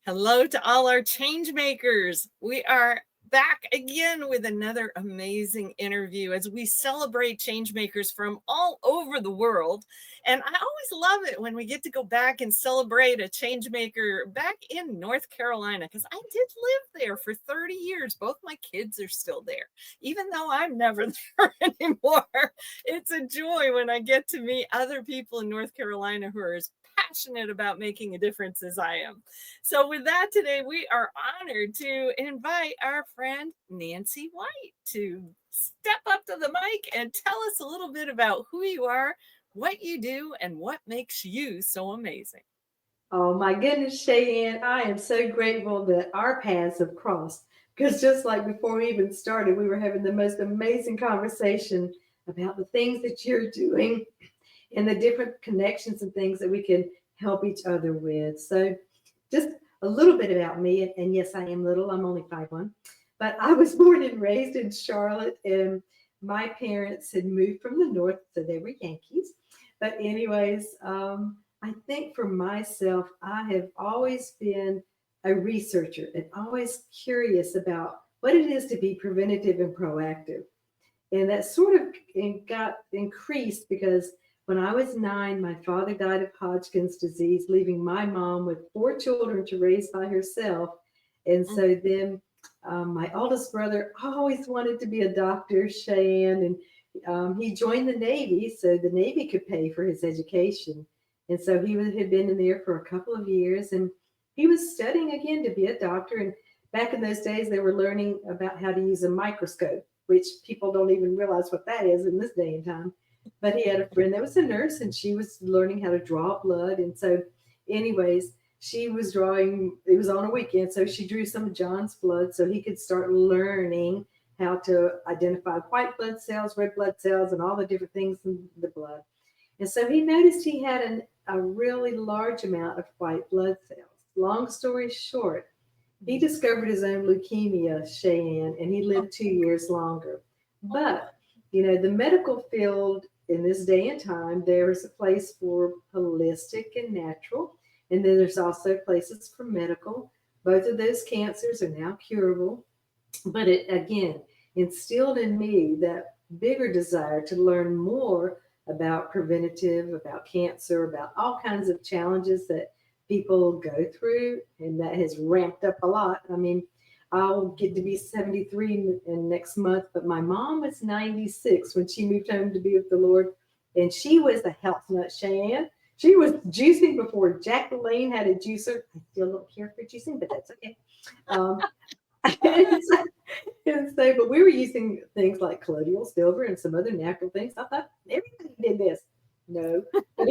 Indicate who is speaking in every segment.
Speaker 1: Hello to all our change makers. We are back again with another amazing interview as we celebrate change makers from all over the world. And I always love it when we get to go back and celebrate a change maker back in North Carolina, because I did live there for 30 years. Both my kids are still there, even though I'm never there anymore. It's a joy when I get to meet other people in North Carolina who are as passionate about making a difference as I am. So, with that, today we are honored to invite our friend Nancy White to step up to the mic and tell us a little bit about who you are, what you do, and what makes you so amazing.
Speaker 2: Oh my goodness, Cheyenne, I am so grateful that our paths have crossed because just like before we even started, we were having the most amazing conversation about the things that you're doing and the different connections and things that we can help each other with. So, just a little bit about me, and yes, I am little, I'm only 5'1", but I was born and raised in Charlotte, and my parents had moved from the north, so they were Yankees. But, anyways, I think for myself, I have always been a researcher and always curious about what it is to be preventative and proactive. And that sort of got increased because when I was 9, my father died of Hodgkin's disease, leaving my mom with 4 children to raise by herself. And so then my oldest brother always wanted to be a doctor, Cheyenne, and he joined the Navy so the Navy could pay for his education. And so had been in there for a couple of years, and he was studying again to be a doctor. And back in those days, they were learning about how to use a microscope, which people don't even realize what that is in this day and time. But he had a friend that was a nurse, and she was learning how to draw blood. And so, anyways, she was drawing, it was on a weekend, so she drew some of John's blood so he could start learning how to identify white blood cells, red blood cells, and all the different things in the blood. And so he noticed he had a really large amount of white blood cells. Long story short, he discovered his own leukemia, Cheyenne, and he lived 2 years longer. But, the medical field in this day and time, there is a place for holistic and natural, and then there's also places for medical. Both of those cancers are now curable. But it again instilled in me that bigger desire to learn more about preventative, about cancer, about all kinds of challenges that people go through, and that has ramped up a lot. I mean, I'll get to be 73 in next month, but my mom was 96 when she moved home to be with the Lord, and she was a health nut, Cheyenne. She was juicing before Jacqueline had a juicer. I still don't care for juicing, but that's okay. Um, and so, but we were using things like colloidal silver and some other natural things. I thought everybody did this. No, but,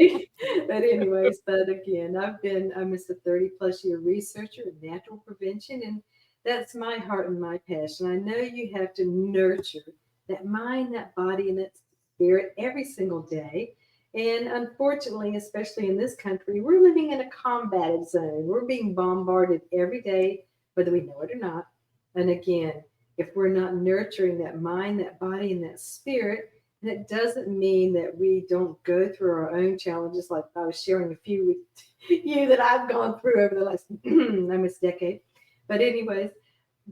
Speaker 2: but anyways, but again, I'm just a 30 plus year researcher in natural prevention, and that's my heart and my passion. I know you have to nurture that mind, that body, and that spirit every single day. And unfortunately, especially in this country, we're living in a combated zone. We're being bombarded every day, whether we know it or not. And again, if we're not nurturing that mind, that body, and that spirit, that doesn't mean that we don't go through our own challenges, like I was sharing a few with you that I've gone through over the last almost decade. But anyways,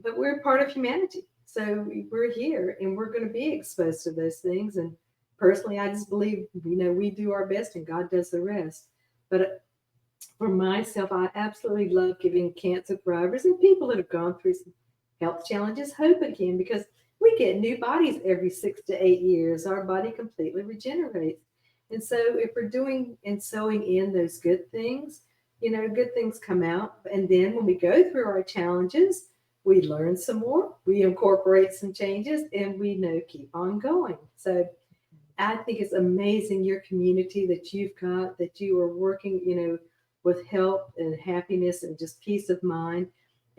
Speaker 2: but we're part of humanity. So we're here and we're going to be exposed to those things. And personally, I just believe, we do our best and God does the rest. But for myself, I absolutely love giving cancer survivors and people that have gone through some health challenges hope again, because we get new bodies every 6 to 8 years. Our body completely regenerates. And so if we're doing and sowing in those good things, good things come out. And then when we go through our challenges, we learn some more, we incorporate some changes, and we keep on going. So I think it's amazing your community that you've got, that you are working, with health and happiness and just peace of mind.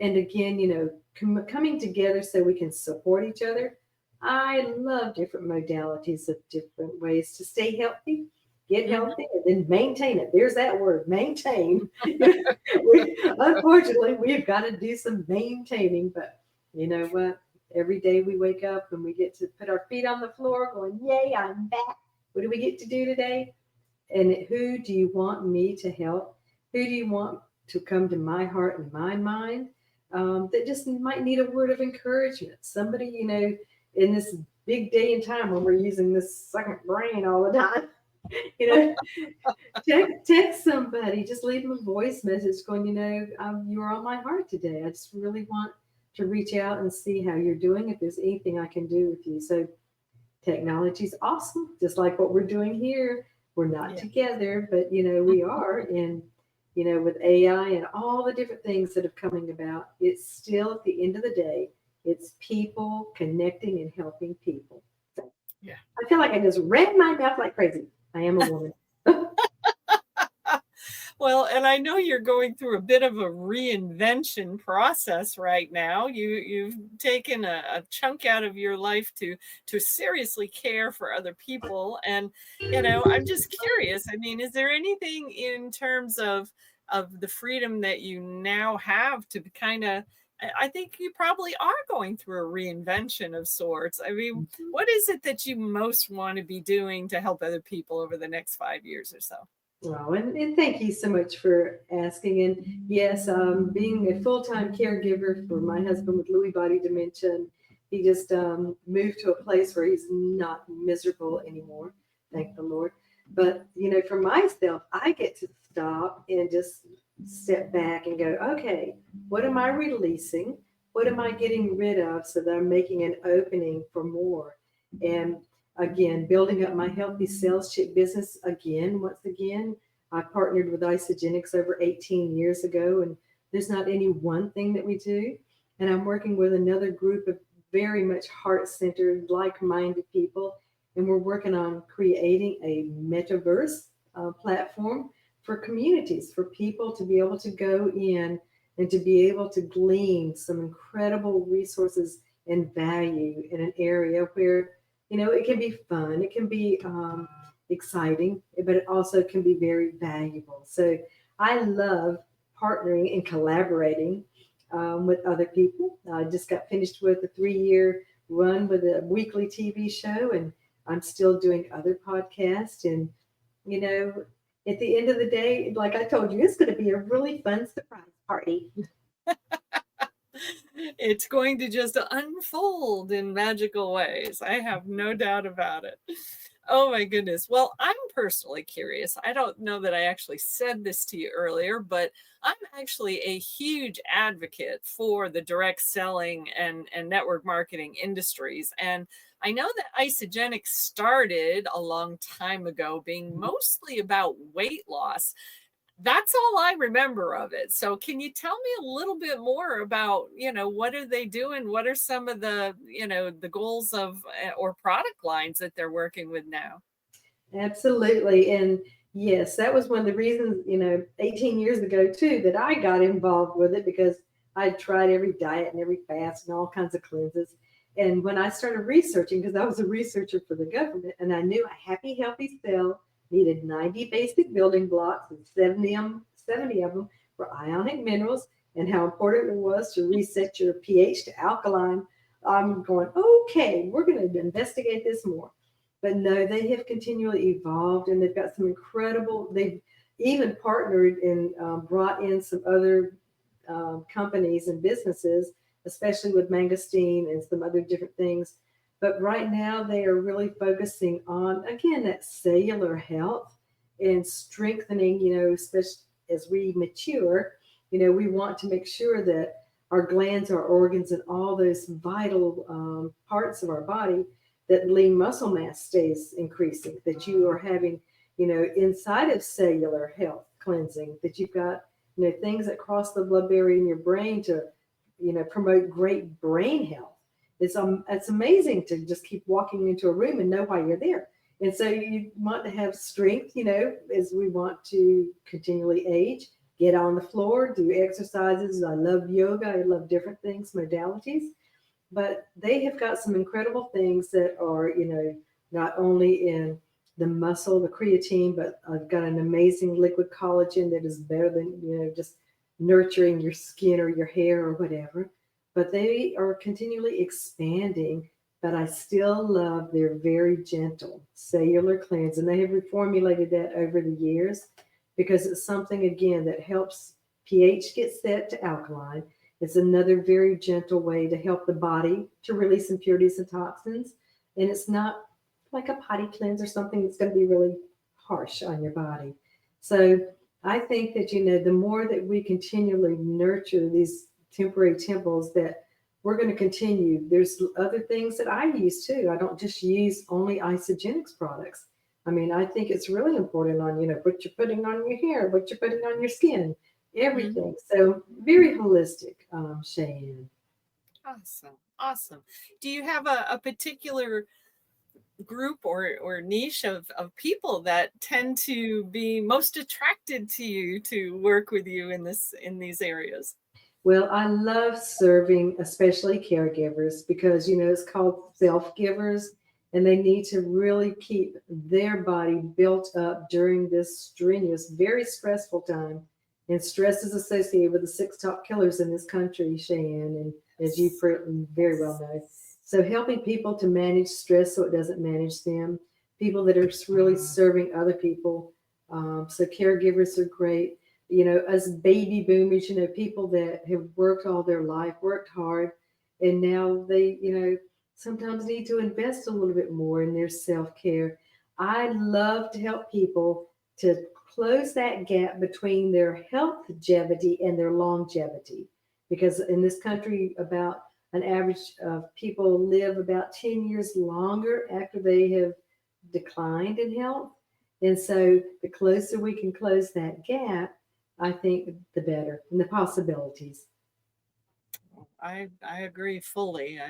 Speaker 2: And again, coming together so we can support each other. I love different modalities of different ways to stay healthy, get
Speaker 1: Mhm.
Speaker 2: healthy, and then maintain it. There's that word, maintain. Unfortunately, we've got to do some maintaining, but you know what? Every day we wake up and we get to put our feet on the floor going, yay, I'm back. What do we get to do today? And who do you want me to help? Who do you want to come to my heart and my mind, that just might need a word of encouragement. Somebody, in this big day and time when we're using this second brain all the time, you know, text somebody, just leave them a voice message going, you are on my heart today. I just really want to reach out and see how you're doing, if there's anything I can do with you. So technology's awesome, just like what we're doing here. We're not
Speaker 1: Yeah.
Speaker 2: together, but we are. And with AI and all the different things that are coming about, it's still at the end of the day, it's people connecting and helping people. So
Speaker 1: Yeah.
Speaker 2: I feel like I just ran my mouth like crazy. I am a woman.
Speaker 1: Well, and I know you're going through a bit of a reinvention process right now. You've taken a chunk out of your life to seriously care for other people. And, I'm just curious. I mean, is there anything in terms of the freedom that you now have to kind of, I think you probably are going through a reinvention of sorts. I mean, what is it that you most want to be doing to help other people over the next 5 years or so?
Speaker 2: Oh, and thank you so much for asking. And yes, being a full time caregiver for my husband with Lewy body dementia, he just moved to a place where he's not miserable anymore. Thank the Lord. But, for myself, I get to stop and just step back and go, okay, what am I releasing? What am I getting rid of so that I'm making an opening for more? And again, building up my healthy sales chick business again, once again. I partnered with Isogenics over 18 years ago, and there's not any one thing that we do. And I'm working with another group of very much heart centered, like minded people. And we're working on creating a metaverse platform for communities, for people to be able to go in and to be able to glean some incredible resources and value in an area where it can be fun, it can be exciting, but it also can be very valuable. So I love partnering and collaborating with other people. I just got finished with a 3 year run with a weekly TV show, and I'm still doing other podcasts. And, you know, at the end of the day, like I told you, it's going to be a really fun surprise party.
Speaker 1: It's going to just unfold in magical ways. I have no doubt about it. Oh my goodness. Well, I'm personally curious. I don't know that I actually said this to you earlier, but I'm actually a huge advocate for the direct selling and network marketing industries. And I know that Isogenics started a long time ago being mostly about weight loss. That's all I remember of it. So can you tell me a little bit more about, what are they doing? What are some of the, the goals of or product lines that they're working with now?
Speaker 2: Absolutely. And yes, that was one of the reasons, 18 years ago too, that I got involved with it, because I tried every diet and every fast and all kinds of cleanses. And when I started researching, because I was a researcher for the government, and I knew a happy, healthy cell needed 90 basic building blocks, and 70 of them were ionic minerals, and how important it was to reset your pH to alkaline. I'm going, okay, we're going to investigate this more. But no, they have continually evolved, and they've got some incredible. They've even partnered and brought in some other companies and businesses, especially with mangosteen and some other different things. But right now, they are really focusing on, again, that cellular health and strengthening. Especially as we mature, we want to make sure that our glands, our organs, and all those vital parts of our body, that lean muscle mass stays increasing, that you are having, inside of cellular health cleansing, that you've got, things that cross the blood barrier in your brain to, promote great brain health. It's amazing to just keep walking into a room and know why you're there. And so you want to have strength, as we want to continually age, get on the floor, do exercises. I love yoga. I love different things, modalities, but they have got some incredible things that are, not only in the muscle, the creatine, but I've got an amazing liquid collagen that is better than, just nurturing your skin or your hair or whatever. But they are continually expanding, but I still love their very gentle cellular cleanse. And they have reformulated that over the years, because it's something, again, that helps pH gets set to alkaline. It's another very gentle way to help the body to release impurities and toxins. And it's not like a potty cleanse or something that's going to be really harsh on your body. So I think that, the more that we continually nurture these temporary temples, that we're going to continue. There's other things that I use too. I don't just use only isogenics products. I mean, I think it's really important on, what you're putting on your hair, what you're putting on your skin,
Speaker 1: Mhm.
Speaker 2: everything. So very holistic, Cheyenne.
Speaker 1: Awesome. Awesome. Do you have a particular group or niche of people that tend to be most attracted to you to work with you in these areas?
Speaker 2: Well, I love serving, especially caregivers, because it's called self givers, and they need to really keep their body built up during this strenuous, very stressful time. And stress is associated with the six top killers in this country, Cheyenne, and as you
Speaker 1: Yes.
Speaker 2: very well know. So, helping people to manage stress so it doesn't manage them, people that are really serving other people. So, caregivers are great. As baby boomers, people that have worked all their life, worked hard, and now they, sometimes need to invest a little bit more in their self care. I love to help people to close that gap between their health longevity and their longevity. Because in this country, about an average of people live about 10 years longer after they have declined in health. And so the closer we can close that gap, I think the better and the possibilities.
Speaker 1: I agree fully.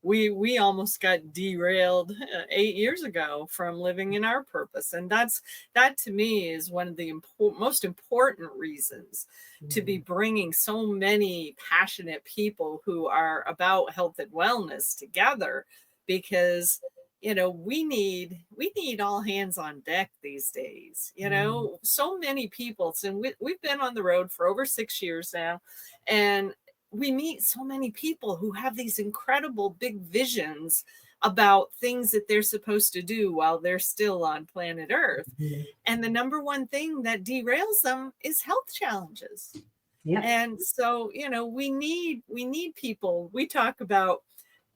Speaker 1: We almost got derailed 8 years ago from living in our purpose, and that to me is one of the most important reasons to be
Speaker 2: Mhm.
Speaker 1: bringing so many passionate people who are about health and wellness together, because we need all hands on deck these days. So many people. So we've been on the road for over 6 years now, and we meet so many people who have these incredible big visions about things that they're supposed to do while they're still on planet Earth.
Speaker 2: Mhm.
Speaker 1: And the number one thing that derails them is health challenges.
Speaker 2: Yep.
Speaker 1: And so, we need people. We talk about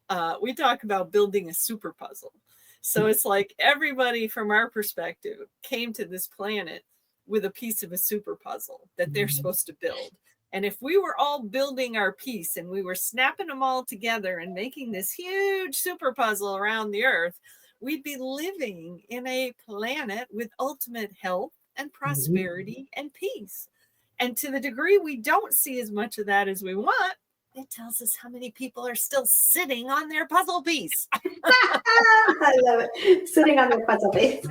Speaker 1: building a super puzzle. So it's like everybody from our perspective came to this planet with a piece of a super puzzle that they're
Speaker 2: Mhm.
Speaker 1: supposed to build. And if we were all building our piece and we were snapping them all together and making this huge super puzzle around the earth, we'd be living in a planet with ultimate health and
Speaker 2: Mhm.
Speaker 1: prosperity and peace. And to the degree we don't see as much of that as we want, it tells us how many people are still sitting on their puzzle piece.
Speaker 2: I love it. Sitting on their puzzle face.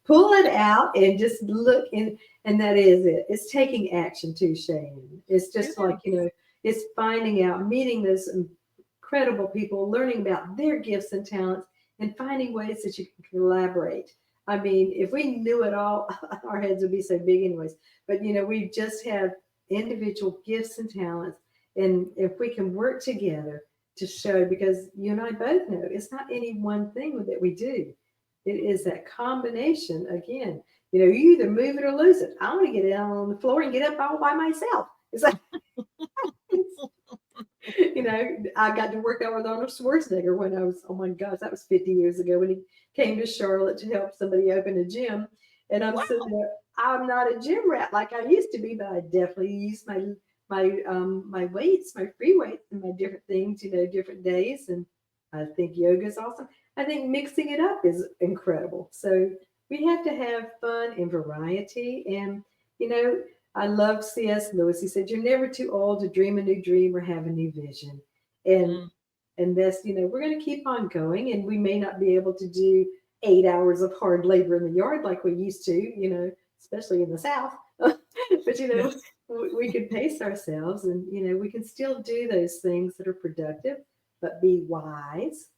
Speaker 2: Pull it out and just look in, and that is it. It's taking action too, Shane. It's
Speaker 1: It
Speaker 2: just like, it's finding out, meeting those incredible people, learning about their gifts and talents, and finding ways that you can collaborate. I mean, if we knew it all, our heads would be so big, anyways. But, we just have individual gifts and talents. And if we can work together to show, because you and I both know it's not any one thing that we do. It is that combination again. You either move it or lose it. I want to get down on the floor and get up all by myself. It's like, I got to work out with Arnold Schwarzenegger when I was, oh my gosh, that was 50 years ago when he came to Charlotte to help somebody open a gym. And I'm sitting
Speaker 1: Wow.
Speaker 2: there, I'm not a gym rat like I used to be, but I definitely use my weights, my free weights, and my different things, different days. And I think yoga is awesome. I think mixing it up is incredible. So we have to have fun and variety. And you know, I love C.S. Lewis. He said, "You're never too old to dream a new dream or have a new vision." And
Speaker 1: Mm,
Speaker 2: and this, we're going to keep on going, and we may not be able to do 8 hours of hard labor in the yard like we used to, especially in the South. But
Speaker 1: yes.
Speaker 2: we can pace ourselves, and we can still do those things that are productive, but be wise.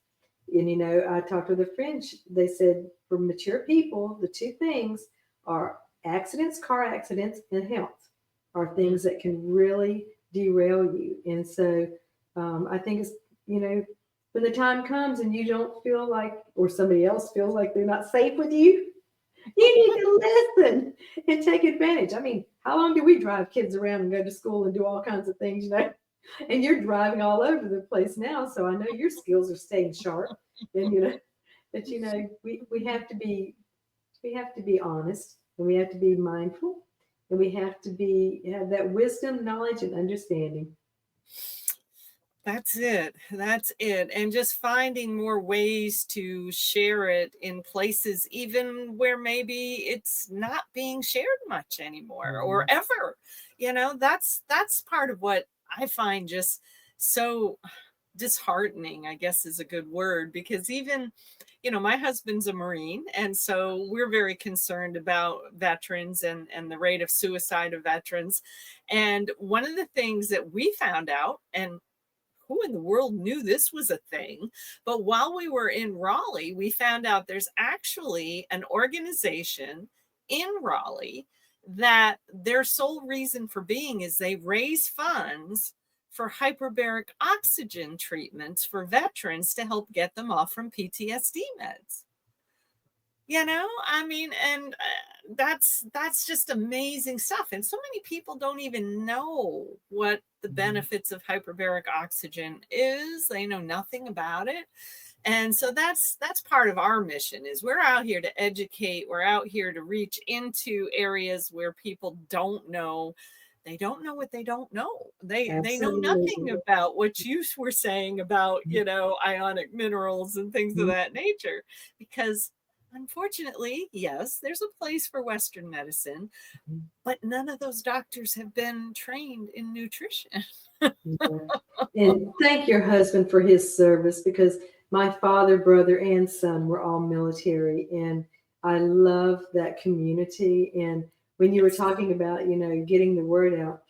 Speaker 2: And I talked with a friend. They said for mature people, the two things are accidents, car accidents, and health are
Speaker 1: Mm,
Speaker 2: things that can really derail you. And so I think it's when the time comes and you don't feel like, or somebody else feels like they're not safe with you, You need to listen and take advantage. I mean, how long do we drive kids around and go to school and do all kinds of things, you know? And you're driving all over the place now, so I know your skills are staying sharp. And you know, but you know, we have to be honest, and we have to be mindful, and we have to be have that wisdom, knowledge, and understanding.
Speaker 1: That's it. That's it. And just finding more ways to share it in places even where maybe it's not being shared much anymore or
Speaker 2: Mhm.
Speaker 1: ever. That's part of what I find just so disheartening, I guess is a good word, because even, my husband's a Marine, and so we're very concerned about veterans and the rate of suicide of veterans. And one of the things that we found out, and who in the world knew this was a thing? But while we were in Raleigh, we found out there's actually an organization in Raleigh that their sole reason for being is they raise funds for hyperbaric oxygen treatments for veterans to help get them off from PTSD meds. I mean, and that's just amazing stuff. And so many people don't even know what the
Speaker 2: Mhm.
Speaker 1: benefits of hyperbaric oxygen is. They know nothing about it. And so that's part of our mission is we're out here to educate, we're out here to reach into areas where people don't know. They don't know what they don't know. They know nothing
Speaker 2: Absolutely.
Speaker 1: about what you were saying about, ionic minerals and things of
Speaker 2: Mhm.
Speaker 1: that nature, because unfortunately, yes, there's a place for Western medicine, but none of those doctors have been trained in nutrition.
Speaker 2: Yeah. And thank your husband for his service, because my father, brother, and son were all military, and I love that community. And when you were
Speaker 1: Yes.
Speaker 2: talking about, getting the word out,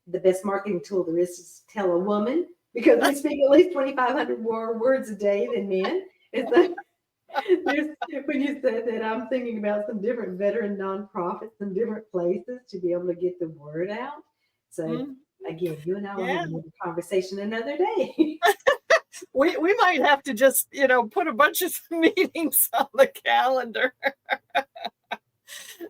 Speaker 2: the best marketing tool there is to tell a woman, because we speak at least 2,500 more words a day than men. And so there's, when you said that, I'm thinking about some different veteran nonprofits and different places to be able to get the word out. So
Speaker 1: Mm,
Speaker 2: again, you and I will have
Speaker 1: yeah.
Speaker 2: another conversation another day.
Speaker 1: We might have to just, put a bunch of meetings on the calendar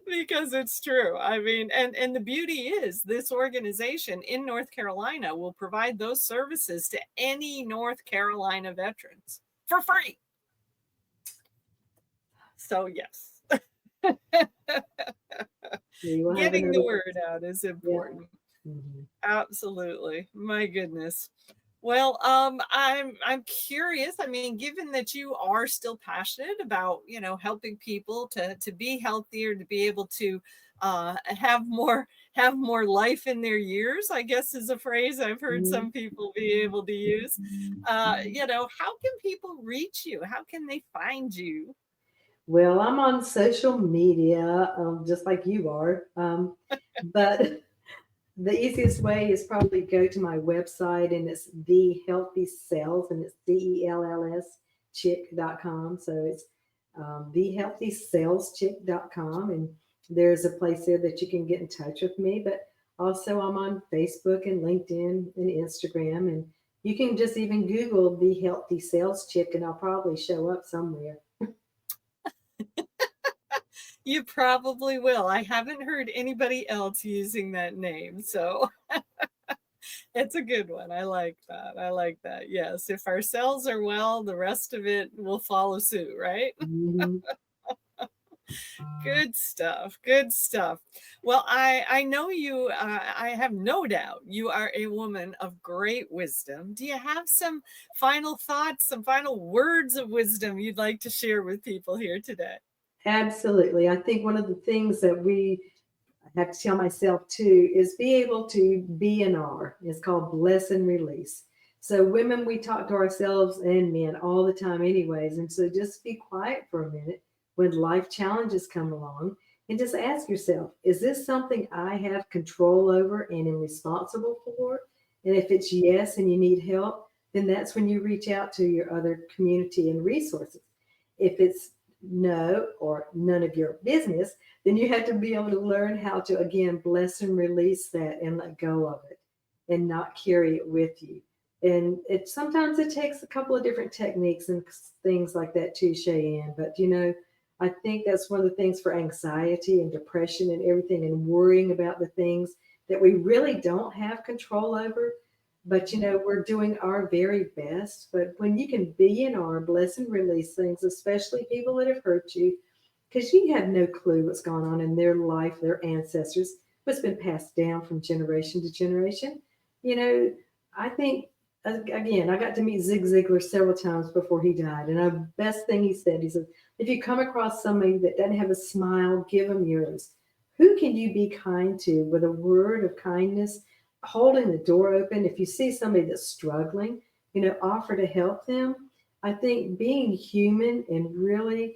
Speaker 1: because it's true. I mean, and the beauty is this organization in North Carolina will provide those services to any North Carolina veterans for free. So yes,
Speaker 2: We will have
Speaker 1: getting the
Speaker 2: another.
Speaker 1: word out is
Speaker 2: Yeah.
Speaker 1: important.
Speaker 2: Mhm.
Speaker 1: Absolutely. My goodness. Well, I'm curious. I mean, given that you are still passionate about, helping people to be healthier, to be able to have more life in their years, I guess is a phrase I've heard
Speaker 2: Mhm.
Speaker 1: some people be able to use. How can people reach you? How can they find you?
Speaker 2: Well, I'm on social media, just like you are. But the easiest way is probably go to my website, and it's The Healthy Cells, and it's CELLS chick.com. So it's thehealthycellschick.com. And there's a place there that you can get in touch with me. But also, I'm on Facebook and LinkedIn and Instagram. And you can just even Google The Healthy Sales Chick, and I'll probably show up somewhere.
Speaker 1: You probably will. I haven't heard anybody else using that name, so it's a good one. I like that. I like that. Yes, if our cells are well, the rest of it will follow suit, right?
Speaker 2: Mhm.
Speaker 1: Good stuff. Good stuff. Well, I know you. I have no doubt you are a woman of great wisdom. Do you have some final thoughts, some final words of wisdom you'd like to share with people here today?
Speaker 2: Absolutely. I think one of the things that we have to tell myself too is be able to be an R. It's called bless and release. So women, we talk to ourselves and men all the time anyways. And so just be quiet for a minute when life challenges come along, and just ask yourself, is this something I have control over and am responsible for? And if it's yes and you need help, then that's when you reach out to your other community and resources. If it's no or none of your business, then you have to be able to learn how to again bless and release that and let go of it and not carry it with you. And it sometimes it takes a couple of different techniques and things like that too, Cheyenne. But I think that's one of the things for anxiety and depression and everything, and worrying about the things that we really don't have control over. But we're doing our very best. But when you can be in our bless and release things, especially people that have hurt you, because you have no clue what's gone on in their life, their ancestors, what's been passed down from generation to generation. You know, I think, again, I got to meet Zig Ziglar several times before he died. And the best thing he said, if you come across somebody that doesn't have a smile, give them yours. Who can you be kind to with a word of kindness, holding the door open? If you see somebody that's struggling, offer to help them. I think being human and really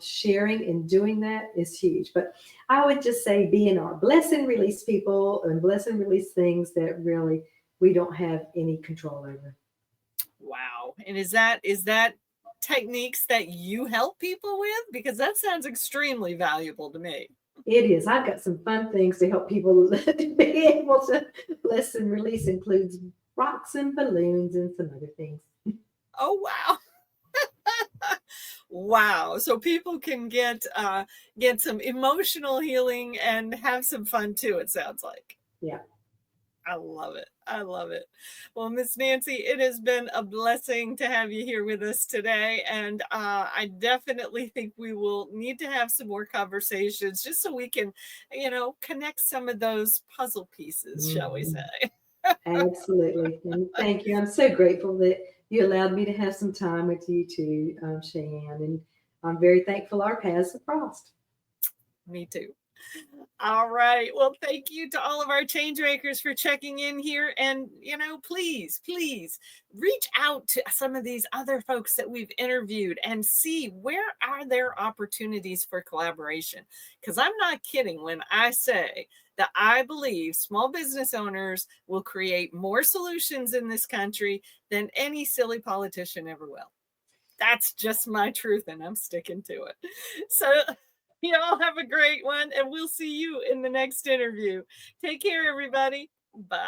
Speaker 2: sharing and doing that is huge. But I would just say be in our bless and release people and bless and release things that really we don't have any control over.
Speaker 1: Wow. And is that techniques that you help people with? Because that sounds extremely valuable to me.
Speaker 2: It is. I've got some fun things to help people to be able to bless and release, includes rocks and balloons and some other things.
Speaker 1: Oh wow. Wow. So people can get some emotional healing and have some fun too, it sounds like.
Speaker 2: Yeah.
Speaker 1: I love it. I love it. Well, Miss Nancy, it has been a blessing to have you here with us today. And I definitely think we will need to have some more conversations just so we can, connect some of those puzzle pieces, shall we
Speaker 2: Mhm.
Speaker 1: say.
Speaker 2: Absolutely. And thank you. I'm so grateful that you allowed me to have some time with you too, Cheyenne. And I'm very thankful our paths have crossed.
Speaker 1: Me too. All right. Well, thank you to all of our change makers for checking in here. And, please, please reach out to some of these other folks that we've interviewed and see where are there opportunities for collaboration. Because I'm not kidding when I say that I believe small business owners will create more solutions in this country than any silly politician ever will. That's just my truth, and I'm sticking to it. So, y'all have a great one, and we'll see you in the next interview. Take care, everybody. Bye.